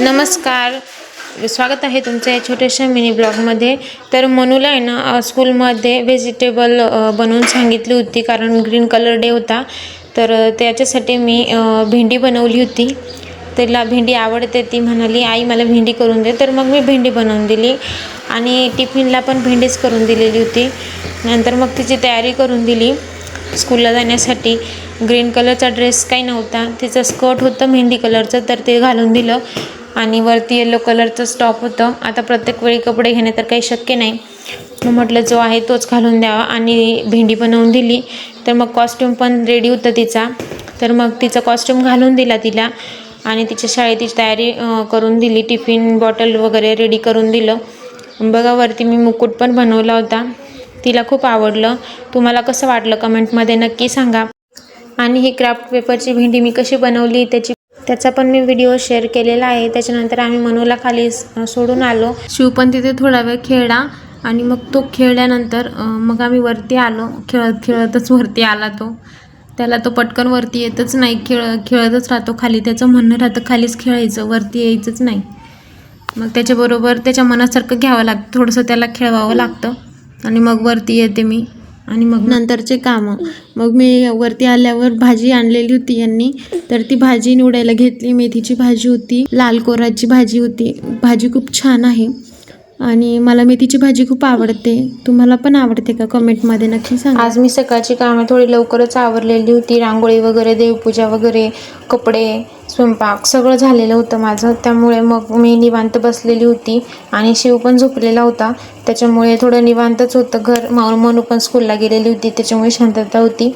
नमस्कार, स्वागत आहे तुमचं या छोट्याशा मिनी ब्लॉगमध्ये. तर मनूला आहे ना स्कूलमध्ये व्हेजिटेबल बनवून सांगितली होती, कारण ग्रीन कलर डे होता. तर त्याच्यासाठी मी भेंडी बनवली होती. तिला भेंडी आवडते. ती म्हणाली आई मला भेंडी करून दे. तर मग मी भेंडी बनवून दिली आणि टिफिनला पण भेंडीच करून दिलेली होती. नंतर मग तिची तयारी करून दिली स्कूलला जाण्यासाठी. ग्रीन कलरचा ड्रेस काही नव्हता, तिचं स्कर्ट होतं मेहंदी कलरचं, तर ते घालून दिलं आणि वरती येलो कलरचं टॉप होतं. आता प्रत्येक वेळी कपडे घेणे तर काही शक्य नाही, मग म्हटलं जो आहे तोच घालून द्यावा आणि भेंडी बनवून दिली. तर मग कॉस्ट्यूम पण रेडी होतं तिचा. तर मग तिचा कॉस्ट्यूम घालून दिला तिला आणि तिच्या शाळेची तयारी करून दिली. टिफिन बॉटल वगैरे रेडी करून दिलं. बघा वरती मी मुकुट पण बनवला होता. तिला खूप आवडलं. तुम्हाला कसं वाटलं कमेंटमध्ये नक्की सांगा. आणि ही क्राफ्ट पेपरची भेंडी मी कशी बनवली त्याचा पण मी व्हिडिओ शेअर केलेला आहे. त्याच्यानंतर आम्ही मनूला खाली सोडून आलो. शिव पण तिथे थोडा वेळ खेळला आणि मग तो खेळल्यानंतर मग आम्ही वरती आलो. खेळतच वरती आला तो. त्याला तो पटकन वरती येतच नाही, खेळतच राहतो खाली. त्याचं म्हणणं राहतं खालीच खेळायचं, वरती यायचंच नाही. मग त्याच्याबरोबर त्याच्या मनासारखं घ्यावं लागतं, थोडंसं त्याला खेळवावं लागतं आणि मग वरती येते मी. आणि मग नंतरचे कामं. मग मी वरती आल्यावर भाजी आणलेली होती यांनी, तर ती भाजी निवडायला घेतली. मेथीची भाजी होती, लाल कोराची भाजी होती. भाजी खूप छान आहे आणि मला मेथीची भाजी खूप आवडते. तुम्हाला पण आवडते का कमेंटमध्ये नक्की सांगा. आज मी सकाळची कामं थोडी लवकरच आवरलेली होती. रांगोळी वगैरे, देवपूजा वगैरे, कपडे, स्वयंपाक सगळं झालेलं होतं माझं. त्यामुळे मग मी निवांत बसलेली होती आणि शिव पण झोपलेला होता. त्याच्यामुळे थोडं निवांतच होतं घर. मनू पण स्कूलला गेलेली होती, त्याच्यामुळे शांतता होती.